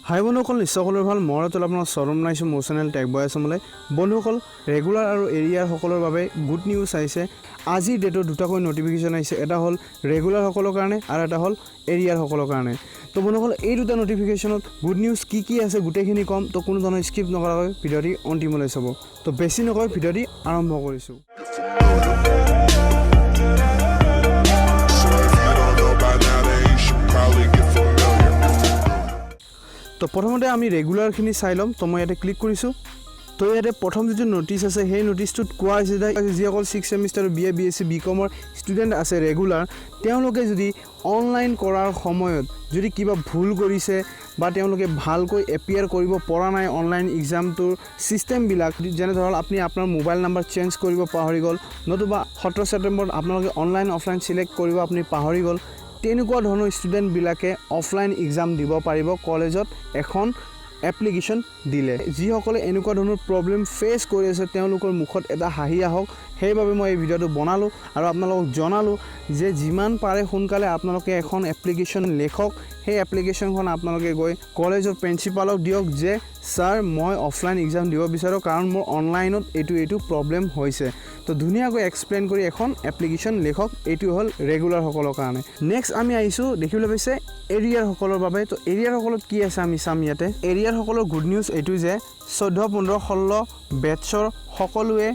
হাই বন্ধুসকল নিশ্চয়সকলৰ ভাল মই তল আপোনাৰ চৰম নাইছো মোৰ চেনেল টেকবয় আছামলৈ বন্ধুসকল ৰেগুলাৰ আৰু এৰিয়াৰ সকলৰ বাবে গুড নিউজ আহিছে আজি ডেটৰ দুটাকৈ নটিফিকেশ্যন আহিছে এটা হ'ল ৰেগুলাৰ সকলৰ কাৰণে আৰু এটা হ'ল এৰিয়াৰ সকলৰ কাৰণে তো বন্ধুসকল এই দুটা নটিফিকেশ্যনত গুড নিউজ কি আছে গোটেইখিনি কম তো কোনো ধৰণৰ স্কিপ নকৰাকৈ ভিডিঅ'টি অন্তিমলৈ চাব তো বেছি নকৈ ভিডিঅ'টি আৰম্ভ কৰিছোঁ তো প্ৰথমতে আমি ৰেগুলাৰখিনি চাই ল'ম তো মই ইয়াতে ক্লিক কৰিছোঁ তো ইয়াতে প্ৰথম যিটো নটিচ আছে সেই নটিচটোত কোৱা হৈছে যে যিসকল 6 সেমিষ্টাৰ BA B.Sc BComৰ ষ্টুডেণ্ট আছে ৰেগুলাৰ তেওঁলোকে যদি অনলাইন কৰাৰ সময়ত যদি কিবা ভুল কৰিছে বা তেওঁলোকে ভালকৈ এপিয়াৰ কৰিব পৰা নাই অনলাইন এক্সামটোৰ চিষ্টেমবিলাক যেনে ধৰক আপুনি আপোনাৰ মোবাইল নাম্বাৰ চেঞ্জ কৰিব পাহৰি গ'ল নতুবা 17 ছেপ্টেম্বৰত আপোনালোকে অনলাইন অফলাইন সিলেক্ট কৰিব আপুনি পাহৰি গ'ল তেনেকুৱা ধৰণৰ ষ্টুডেণ্টবিলাকে অফলাইন এক্সাম দিব পাৰিব কলেজত এখন এপ্লিকেশ্যন দিলে যিসকলে এনেকুৱা ধৰণৰ প্ৰব্লেম ফেচ কৰি আছে তেওঁলোকৰ মুখত এটা হাঁহি আহক সেইবাবে মই এই ভিডিঅ'টো বনালোঁ আৰু আপোনালোকক জনালোঁ যে যিমান পাৰে সোনকালে আপোনালোকে এখন এপ্লিকেশ্যন লিখক সেই এপ্লিকেশ্যনখন আপোনালোকে গৈ কলেজৰ প্ৰিন্সিপালক দিয়ক যে ছাৰ মই অফলাইন এক্সাম দিব বিচাৰোঁ কাৰণ মোৰ অনলাইনত এইটো প্ৰব্লেম হৈছে তো ধুনীয়াকৈ এক্সপ্লেইন কৰি এখন এপ্লিকেশ্যন লিখক এইটো হ'ল ৰেগুলাৰ সকলৰ কাৰণে নেক্সট আমি আহিছোঁ দেখিবলৈ পাইছে এৰিয়াৰ সকলৰ বাবে তো এৰিয়াৰ সকলত কি আছে আমি চাম ইয়াতে এৰিয়াৰ সকলৰ গুড নিউজ এইটো যে 14 15 16 বেটছৰ সকলোৱে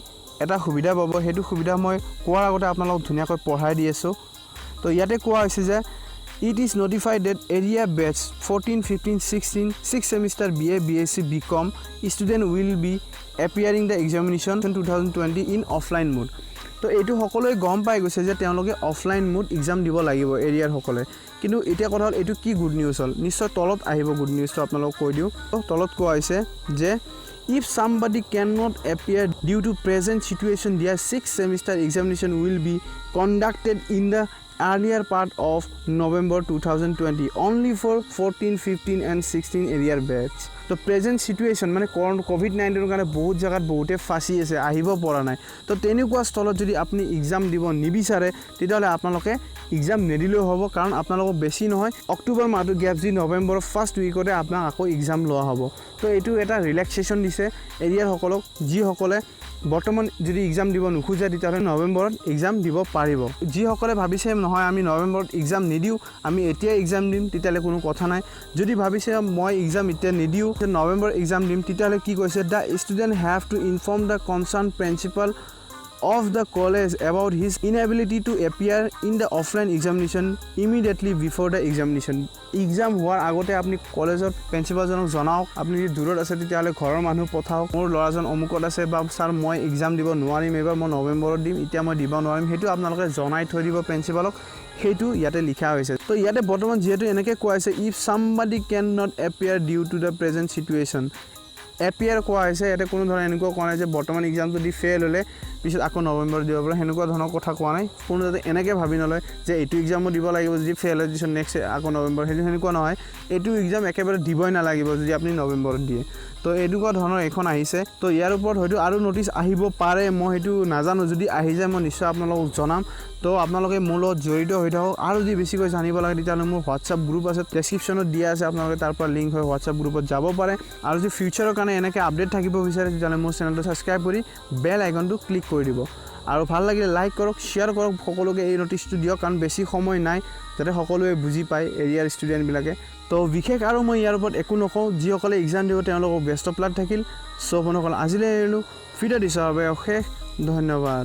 এটা সুবিধা পাব সেইটো সুবিধা মই কোৱাৰ আগতে আপোনালোকক ধুনীয়াকৈ পঢ়াই দি আছোঁ তো ইয়াতে কোৱা হৈছে যে It is notified that area batch 14, 15, 16, 6 semester BA, B.Sc, BCom student will be appearing the examination 2020 in offline mode. তো এইটো সকলোৱে গম পাই গৈছে যে তেওঁলোকে অফলাইন মোড এক্সাম দিব লাগিব এৰিয়াৰ সকলে কিন্তু এতিয়া কথা হ'ল এইটো কি গুড নিউজ হ'ল নিশ্চয় তলত আহিব গুড নিউজটো আপোনালোকক কৈ দিওঁ তলত কোৱা হৈছে যে If somebody cannot appear due to present situation, their 6th semester examination will be conducted in the earlier part of November 2020 only for 14, 15 and 16 area batch. তো প্ৰেজেণ্ট সিচুৱেশ্যন মানে কোভিড-19 কাৰণে বহুত জায়গাত বহুতে ফাঁচি আছে আহিব পৰা নাই তো তেনেকুৱা স্থলত যদি আপুনি এক্সাম দিব নিবিচাৰে তেতিয়াহ'লে আপোনালোকে এক্সাম নিদিলেও হ'ব কাৰণ আপোনালোকক বেছি নহয় অক্টোবৰ মাহটো গেপ দি নৱেম্বৰৰ ফাৰ্ষ্ট উইকতে আপোনাক আকৌ এক্সাম লোৱা হ'ব তো এইটো এটা ৰিলেক্সেশ্যন দিছে এৰিয়াৰ সকলক যিসকলে বৰ্তমান যদি এক্সাম দিব নোখোজে তেতিয়াহ'লে নৱেম্বৰত এক্সাম দিব পাৰিব যিসকলে ভাবিছে নহয় আমি নৱেম্বৰত এক্সাম নিদিওঁ আমি এতিয়া এক্সাম দিম তেতিয়াহ'লে কোনো কথা নাই যদি ভাবিছে মই এক্সাম এতিয়া নিদিওঁ নৱেম্বৰ এক্সাম দিম তেতিয়াহ'লে কি কৈছে the student have to inform the concerned principal of the college about his inability to appear in the offline examination immediately before the examination exam হোৱাৰ আগতে আপুনি কলেজৰ প্ৰিন্সিপালজনক জনাওক আপুনি যদি দূৰত আছে তেতিয়াহ'লে ঘৰৰ মানুহ পঠাওক মোৰ ল'ৰাজন অমুকত আছে বা ছাৰ মই এক্সাম দিব নোৱাৰিম এবাৰ মই নৱেম্বৰত দিম এতিয়া মই দিব নোৱাৰিম সেইটো আপোনালোকে জনাই থৈ দিব প্ৰিন্সিপালক সেইটো ইয়াতে লিখা হৈছে তো ইয়াতে বৰ্তমান যেহেতু এনেকৈ কোৱা হৈছে if somebody cannot appear due to the present situation appear কোৱা হৈছে ইয়াতে কোনো ধৰণৰ এনেকুৱা কোৱা নাই যে বৰ্তমান এক্সামটো দি ফেইল হ'লে পিছত আকৌ নৱেম্বৰ দিব পাৰে সেনেকুৱা ধৰণৰ কথা কোৱা নাই কোনো যাতে এনেকৈ ভাবি নলয় যে এইটো এক্সামো দিব লাগিব যদি ফেইল হয় পিছত নেক্সট আকৌ নৱেম্বৰ সেনেকুৱা নহয় এইটো এক্সাম একেবাৰে দিবই নালাগিব যদি আপুনি নৱেম্বৰত দিয়ে তো এনেকুৱা ধৰণৰ এখন আহিছে তো ইয়াৰ ওপৰত হয়তো আৰু নটিচ আহিব পাৰে মই সেইটো নাজানো যদি আহি যায় মই নিশ্চয় আপোনালোকক জনাম তো আপোনালোকে মোৰ লগত জড়িত হৈ থাকক আৰু যদি বেছিকৈ জানিব লাগে তেতিয়াহ'লে মোৰ হোৱাটছআপ গ্ৰুপ আছে ডেছক্ৰিপশ্যনত দিয়া আছে আপোনালোকে তাৰ পৰা লিংক হৈ হোৱাটছআপ গ্ৰুপত যাব পাৰে আৰু যদি ফিউচাৰৰ কাৰণে এনেকৈ আপডেট থাকিব বিচাৰে তেতিয়াহ'লে মোৰ চেনেলটো ছাবস্ক্ৰাইব কৰি বেল আইকনটো ক্লিক কৰি দিব আৰু ভাল লাগিলে লাইক কৰক শ্বেয়াৰ কৰক সকলোকে এই নটিচটো দিয়ক কাৰণ বেছি সময় নাই যাতে সকলোৱে বুজি পায় এৰিয়াৰ ষ্টুডেণ্টবিলাকে তো বিশেষ আৰু মই ইয়াৰ ওপৰত একো নকওঁ যিসকলে এক্সাম দিব তেওঁলোকক বেষ্ট অফ লাক থাকিল চব বন্ধুসকল আজিলৈ এৰিলোঁ ভিডিঅ' দিছাৰ বাবে অশেষ ধন্যবাদ